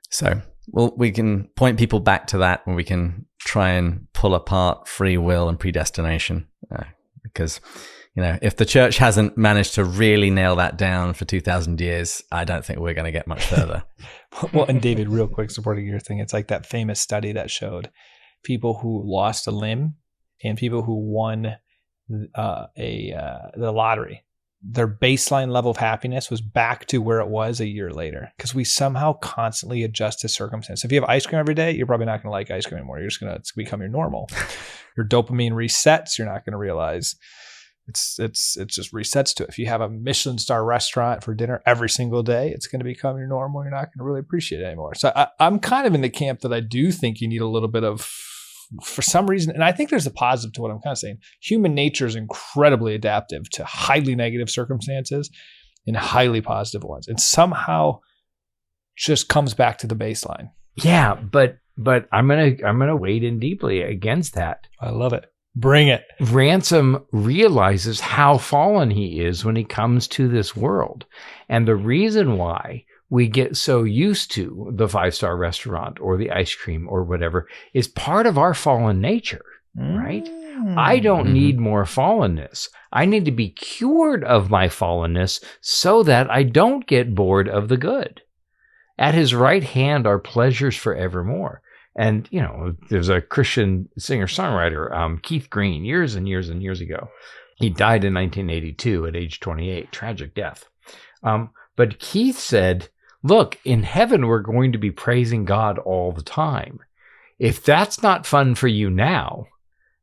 So we can point people back to that when we can try and pull apart free will and predestination. Because, if the church hasn't managed to really nail that down for 2,000 years, I don't think we're going to get much further. Well, and David, real quick, supporting your thing, it's like that famous study that showed people who lost a limb and people who won the lottery, their baseline level of happiness was back to where it was a year later, because we somehow constantly adjust to circumstance. If you have ice cream every day, you're probably not going to like ice cream anymore. It's become your normal. Your dopamine resets. You're not going to realize it's just resets to it. If you have a Michelin star restaurant for dinner every single day, it's going to become your normal. You're not going to really appreciate it anymore. So I'm kind of in the camp that I do think you need a little bit of, for some reason, and I think there's a positive to what I'm kind of saying. Human nature is incredibly adaptive to highly negative circumstances and highly positive ones, and somehow just comes back to the baseline. Yeah, but I'm gonna wade in deeply against that. I love it. Bring it. Ransom realizes how fallen he is when he comes to this world, and the reason why we get so used to the 5-star restaurant or the ice cream or whatever is part of our fallen nature, right? I don't need more fallenness. I need to be cured of my fallenness so that I don't get bored of the good. At his right hand are pleasures forevermore. And, there's a Christian singer-songwriter, Keith Green, years and years and years ago. He died in 1982 at age 28, tragic death. But Keith said, look, in heaven, we're going to be praising God all the time. If that's not fun for you now,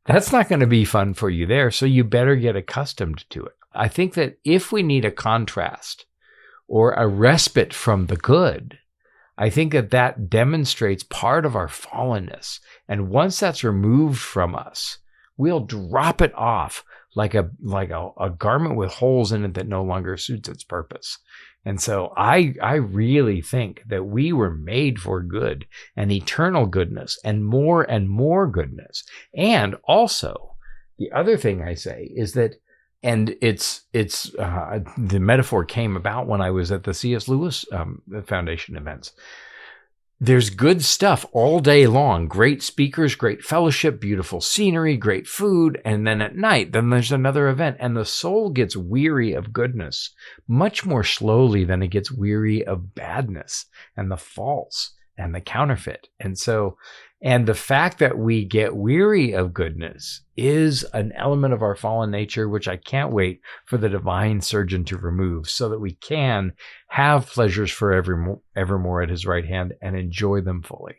that's not going to be fun for you there. So you better get accustomed to it. I think that if we need a contrast or a respite from the good, I think that demonstrates part of our fallenness. And once that's removed from us, we'll drop it off like a garment with holes in it that no longer suits its purpose. And so I really think that we were made for good and eternal goodness and more goodness. And also, the other thing I say is that, and it's the metaphor came about when I was at the C.S. Lewis Foundation events. There's good stuff all day long, great speakers, great fellowship, beautiful scenery, great food. And then at night, then there's another event, and the soul gets weary of goodness much more slowly than it gets weary of badness and the false and the counterfeit. And the fact that we get weary of goodness is an element of our fallen nature, which I can't wait for the divine surgeon to remove so that we can have pleasures evermore at his right hand and enjoy them fully.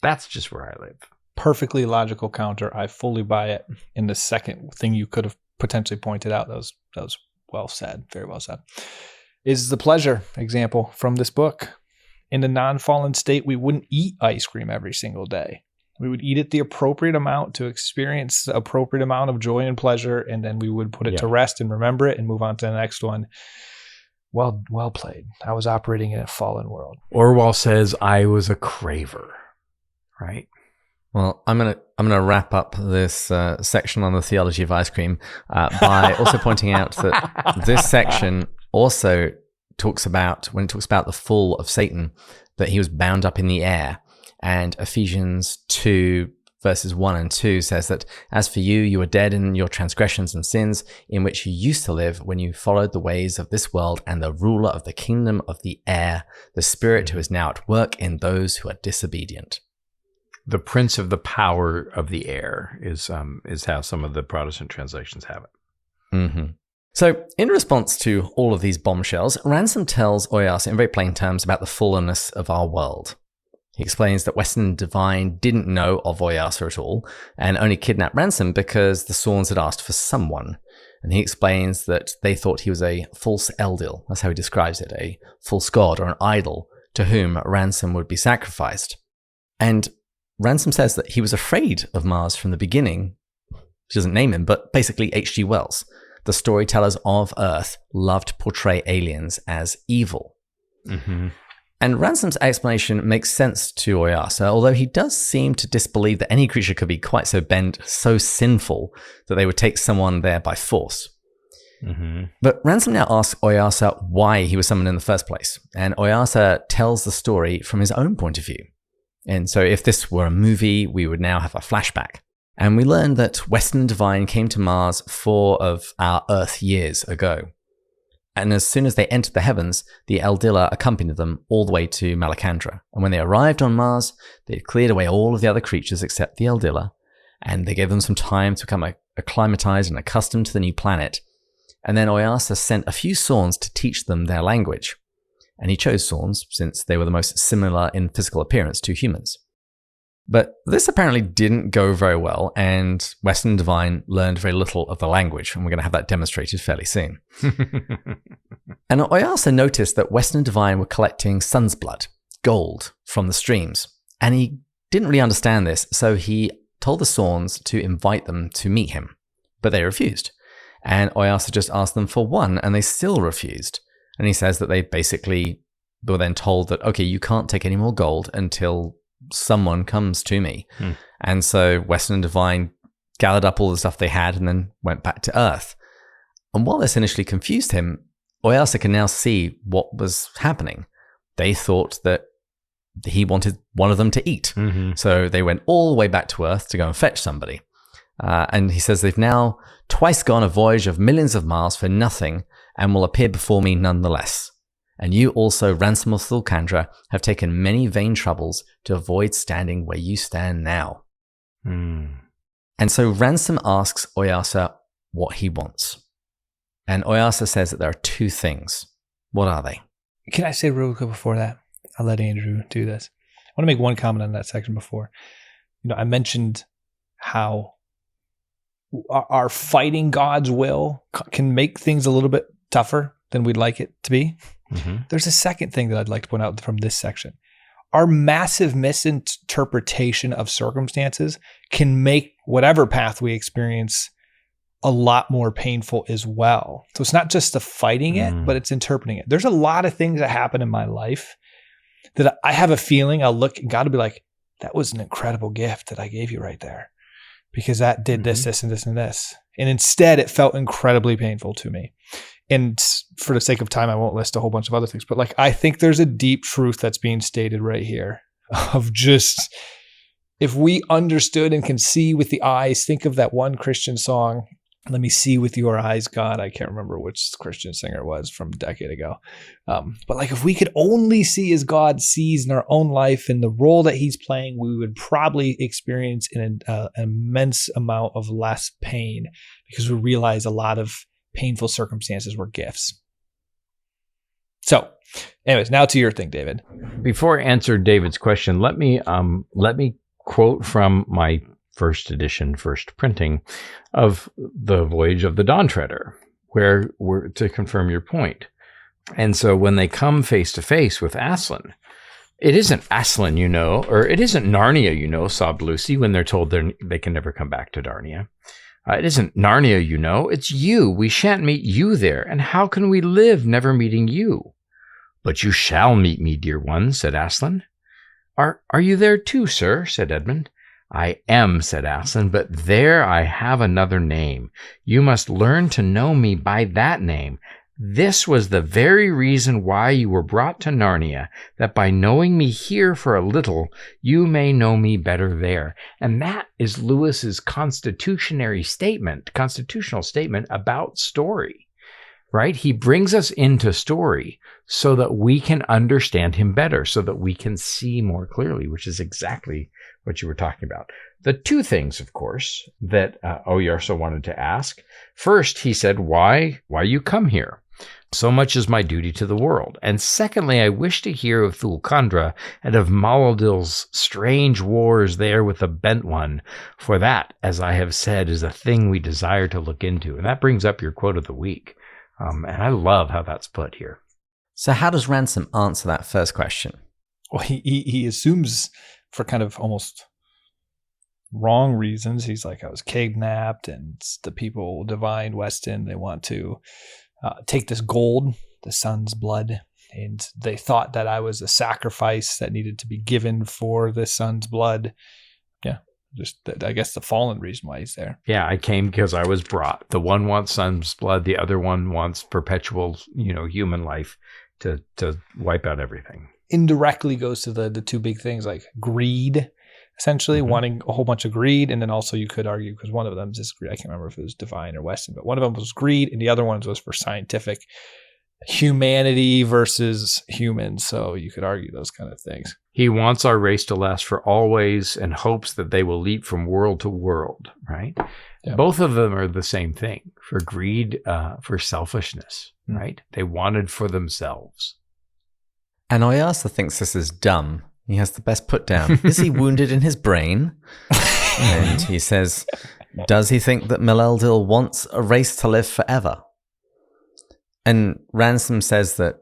That's just where I live. Perfectly logical counter. I fully buy it. And the second thing you could have potentially pointed out, that was well said, very well said, is the pleasure example from this book. In the non-fallen state, we wouldn't eat ice cream every single day. We would eat it the appropriate amount to experience the appropriate amount of joy and pleasure, and then we would put it to rest and remember it and move on to the next one. Well played. I was operating in a fallen world. Orwell says I was a craver, right? Well, I'm gonna wrap up this section on the theology of ice cream by also pointing out that this section also talks about, when it talks about the fall of Satan, that he was bound up in the air. And Ephesians 2 verses 1 and 2 says that, as for you, you were dead in your transgressions and sins, in which you used to live when you followed the ways of this world and the ruler of the kingdom of the air, the spirit who is now at work in those who are disobedient. The prince of the power of the air is how some of the Protestant translations have it. Mm-hmm. So, in response to all of these bombshells, Ransom tells Oyarsa in very plain terms about the fallenness of our world. He explains that Western Divine didn't know of Oyarsa at all, and only kidnapped Ransom because the Sorns had asked for someone. And he explains that they thought he was a false Eldil, that's how he describes it, a false god or an idol to whom Ransom would be sacrificed. And Ransom says that he was afraid of Mars from the beginning. She doesn't name him, but basically H.G. Wells, the storytellers of Earth, loved to portray aliens as evil. Mm-hmm. And Ransom's explanation makes sense to Oyarsa, although he does seem to disbelieve that any creature could be quite so bent, so sinful, that they would take someone there by force. Mm-hmm. But Ransom now asks Oyarsa why he was summoned in the first place, and Oyarsa tells the story from his own point of view. And so if this were a movie, we would now have a flashback. And we learn that Western Divine came to Mars 4 of our Earth years ago. And as soon as they entered the heavens, the Eldila accompanied them all the way to Malacandra. And when they arrived on Mars, they cleared away all of the other creatures except the Eldila, and they gave them some time to become acclimatized and accustomed to the new planet. And then Oyarsa sent a few Sorns to teach them their language. And he chose Sorns since they were the most similar in physical appearance to humans. But this apparently didn't go very well, and Western Divine learned very little of the language, and we're going to have that demonstrated fairly soon. And Oyarsa noticed that Western Divine were collecting sun's blood, gold, from the streams, and he didn't really understand this, so he told the Sorns to invite them to meet him, but they refused. And Oyarsa just asked them for one, and they still refused. And he says that they basically were then told that, okay, you can't take any more gold until someone comes to me. And so Western Divine gathered up all the stuff they had and then went back to Earth. And while this initially confused him, Oyarsa can now see what was happening. They thought that he wanted one of them to eat. Mm-hmm. So they went all the way back to Earth to go and fetch somebody. And he says they've now twice gone a voyage of millions of miles for nothing and will appear before me nonetheless. And you also, Ransom of Thulkandra, have taken many vain troubles to avoid standing where you stand now. And so Ransom asks Oyarsa what he wants. And Oyarsa says that there are 2 things. What are they? Can I say real quick before that? I'll let Andrew do this. I want to make one comment on that section before. I mentioned how our fighting God's will can make things a little bit tougher than we'd like it to be. Mm-hmm. There's a second thing that I'd like to point out from this section. Our massive misinterpretation of circumstances can make whatever path we experience a lot more painful as well. So it's not just the fighting it, but it's interpreting it. There's a lot of things that happen in my life that I have a feeling I'll look and God will be like, that was an incredible gift that I gave you right there, because that did this, this, and this, and this. And instead, it felt incredibly painful to me. And for the sake of time, I won't list a whole bunch of other things. But I think there's a deep truth that's being stated right here of just, if we understood and can see with the eyes, think of that one Christian song, Let me see with your eyes, God. I can't remember which Christian singer it was from a decade ago. But like, if we could only see as God sees in our own life and the role that he's playing, we would probably experience an immense amount of less pain, because we realize a lot of painful circumstances were gifts. So anyways, now to your thing, David. Before I answer David's question, let me quote from my first edition, first printing of The Voyage of the Dawn Treader, where we're to confirm your point. And so when they come face to face with Aslan, it isn't Aslan, or it isn't Narnia, sobbed Lucy when they're told they can never come back to Narnia. It isn't Narnia, it's you. We shan't meet you there. And how can we live never meeting you? But you shall meet me, dear one, said Aslan. Are you there too, sir? Said Edmund. I am, said Aslan, but there I have another name. You must learn to know me by that name. This was the very reason why you were brought to Narnia, that by knowing me here for a little, you may know me better there. And that is Lewis's constitutional statement about story, right? He brings us into story so that we can understand him better, so that we can see more clearly, which is exactly what you were talking about. The two things, of course, that Oyarsa wanted to ask. First, he said, why you come here? So much is my duty to the world. And secondly, I wish to hear of Thulkandra and of Malaldil's strange wars there with the Bent One, for that, as I have said, is a thing we desire to look into. And that brings up your quote of the week. And I love how that's put here. So how does Ransom answer that first question? Well, he assumes, for kind of almost wrong reasons, he's like, I was kidnapped, and the people, Divine Weston, they want to take this gold, the son's blood, and they thought that I was a sacrifice that needed to be given for the son's blood. Yeah, just I guess the fallen reason why he's there. Yeah, I came because I was brought. The one wants son's blood, the other one wants perpetual, human life to wipe out everything. Indirectly goes to the two big things, like greed, essentially wanting a whole bunch of greed. And then also you could argue, because one of them is greed. I can't remember if it was Divine or Weston, but one of them was greed and the other one was for scientific humanity versus humans. So you could argue those kind of things. He wants our race to last for always and hopes that they will leap from world to world, right? Yeah. Both of them are the same thing. For greed, for selfishness, right? They wanted for themselves. And Oyarsa thinks this is dumb. He has the best put down. Is he wounded in his brain? And he says, does he think that Malaldil wants a race to live forever? And Ransom says that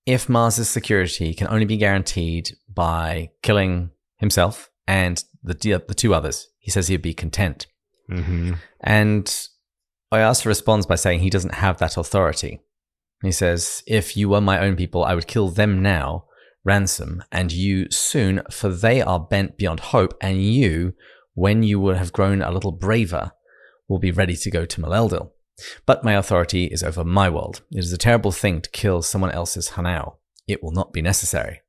if Mars's security can only be guaranteed by killing himself and the two others, he says he'd be content. Mm-hmm. And Oyarsa responds by saying he doesn't have that authority. He says, if you were my own people, I would kill them now, Ransom, and you soon, for they are bent beyond hope, and you, when you will have grown a little braver, will be ready to go to Malaldil. But my authority is over my world. It is a terrible thing to kill someone else's Hanau. It will not be necessary.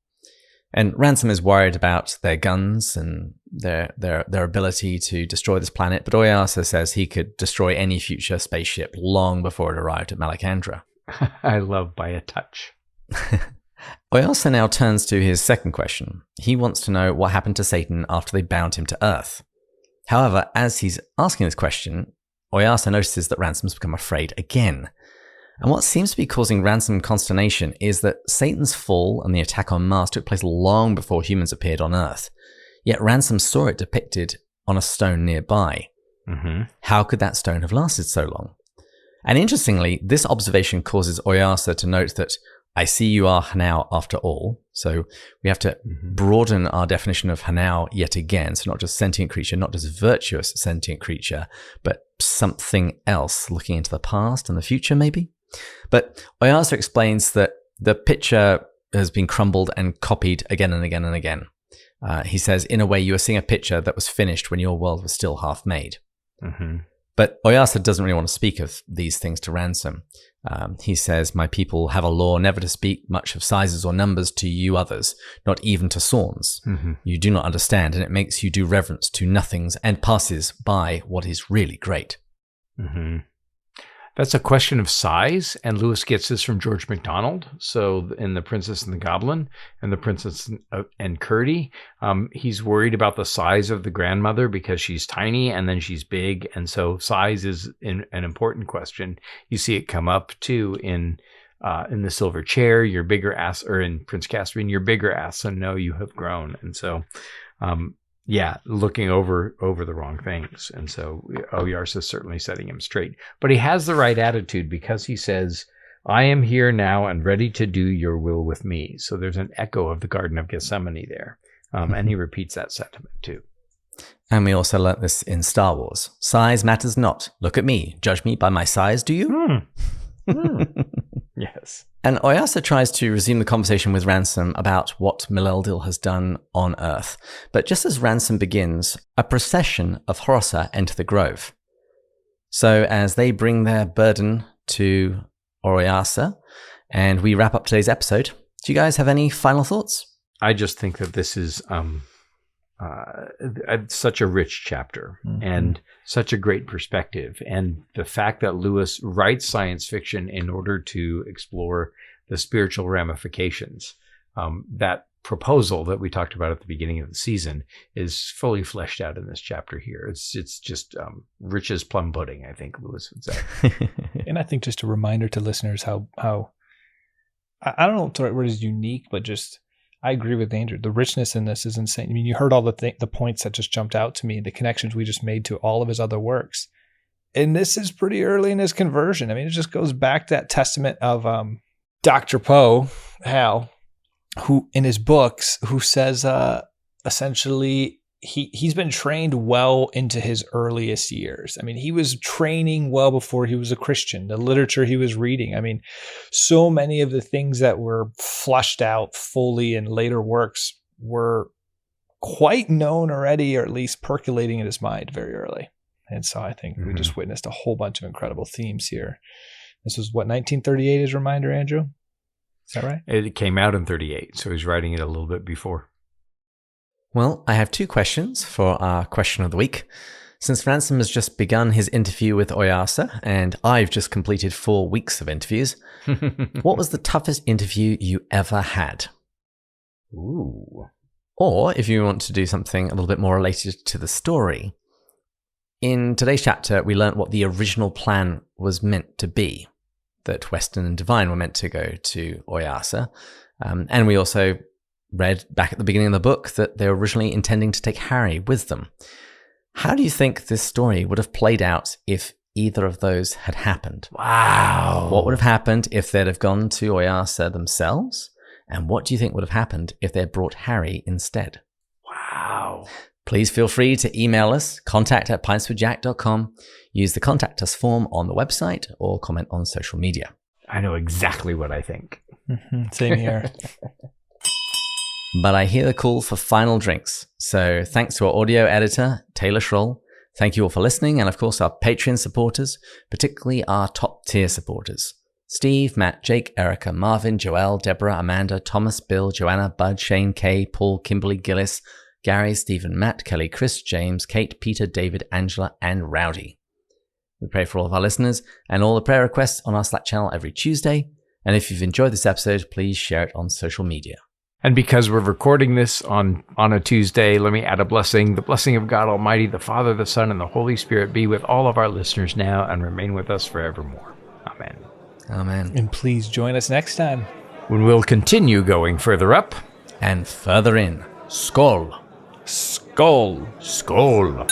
And Ransom is worried about their guns and their ability to destroy this planet, but Oyarsa says he could destroy any future spaceship long before it arrived at Malacandra. I love by a touch. Oyarsa now turns to his second question. He wants to know what happened to Satan after they bound him to Earth. However, as he's asking this question, Oyarsa notices that Ransom's become afraid again. And what seems to be causing Ransom consternation is that Satan's fall and the attack on Mars took place long before humans appeared on Earth. Yet Ransom saw it depicted on a stone nearby. Mm-hmm. How could that stone have lasted so long? And interestingly, this observation causes Oyarsa to note that I see you are Hanau after all. So we have to broaden our definition of Hanau yet again. So not just sentient creature, not just virtuous sentient creature, but something else looking into the past and the future maybe. But Oyarsa explains that the picture has been crumbled and copied again and again and again. He says, in a way, you are seeing a picture that was finished when your world was still half made. Mm-hmm. But Oyarsa doesn't really want to speak of these things to Ransom. He says, my people have a law never to speak much of sizes or numbers to you others, not even to Sorns. Mm-hmm. You do not understand, and it makes you do reverence to nothings and passes by what is really great. Mm-hmm. That's a question of size, and Lewis gets this from George MacDonald. So in The Princess and the Goblin and The Princess and Curdie, he's worried about the size of the grandmother because she's tiny and then she's big. And so size is an important question. You see it come up too in The Silver Chair, your bigger ass, or in Prince Caspian, your bigger ass, so no, you have grown. And so, looking over the wrong things. And so Oyarsa is certainly setting him straight. But he has the right attitude because he says, I am here now and ready to do your will with me. So there's an echo of the Garden of Gethsemane there. And he repeats that sentiment too. And we also learnt this in Star Wars. Size matters not. Look at me. Judge me by my size, do you? Yes. And Oyarsa tries to resume the conversation with Ransom about what Mileldil has done on Earth. But just as Ransom begins, a procession of Horsa enter the grove. So as they bring their burden to Oyarsa, and we wrap up today's episode, do you guys have any final thoughts? I just think that this is such a rich chapter and such a great perspective. And the fact that Lewis writes science fiction in order to explore the spiritual ramifications, that proposal that we talked about at the beginning of the season is fully fleshed out in this chapter here. It's just rich as plum pudding, I think Lewis would say. And I think just a reminder to listeners how I don't know what the right word is, unique, but just I agree with Andrew. The richness in this is insane. I mean, you heard all the points that just jumped out to me, the connections we just made to all of his other works. And this is pretty early in his conversion. I mean, it just goes back to that testament of Dr. Poe, Hal, who in his books, who says essentially he's been trained well into his earliest years. I mean, he was training well before he was a Christian, the literature he was reading. I mean, so many of the things that were fleshed out fully in later works were quite known already, or at least percolating in his mind very early. And so I think we just witnessed a whole bunch of incredible themes here. This was what, 1938 as a reminder, Andrew? Is that right? It came out in 38, so he's writing it a little bit before. Well, I have two questions for our question of the week. Since Ransom has just begun his interview with Oyarsa, and I've just completed 4 weeks of interviews, what was the toughest interview you ever had? Ooh. Or if you want to do something a little bit more related to the story, in today's chapter, we learnt what the original plan was meant to be, that Weston and Divine were meant to go to Oyarsa. And we also read back at the beginning of the book that they were originally intending to take Harry with them. How do you think this story would have played out if either of those had happened? Wow. What would have happened if they'd have gone to Oyarsa themselves? And what do you think would have happened if they'd brought Harry instead? Wow. Please feel free to email us, contact@pintswithjack.com, use the contact us form on the website, or comment on social media. I know exactly what I think. Same here. But I hear the call for final drinks. So thanks to our audio editor, Taylor Schroll. Thank you all for listening. And of course, our Patreon supporters, particularly our top tier supporters. Steve, Matt, Jake, Erica, Marvin, Joelle, Deborah, Amanda, Thomas, Bill, Joanna, Bud, Shane, Kay, Paul, Kimberly, Gillis, Gary, Stephen, Matt, Kelly, Chris, James, Kate, Peter, David, Angela, and Rowdy. We pray for all of our listeners and all the prayer requests on our Slack channel every Tuesday. And if you've enjoyed this episode, please share it on social media. And because we're recording this on a Tuesday, let me add a blessing. The blessing of God Almighty, the Father, the Son, and the Holy Spirit be with all of our listeners now and remain with us forevermore. Amen. Amen. And please join us next time, When we'll continue going further up And further in. Skål. Skål. Skål.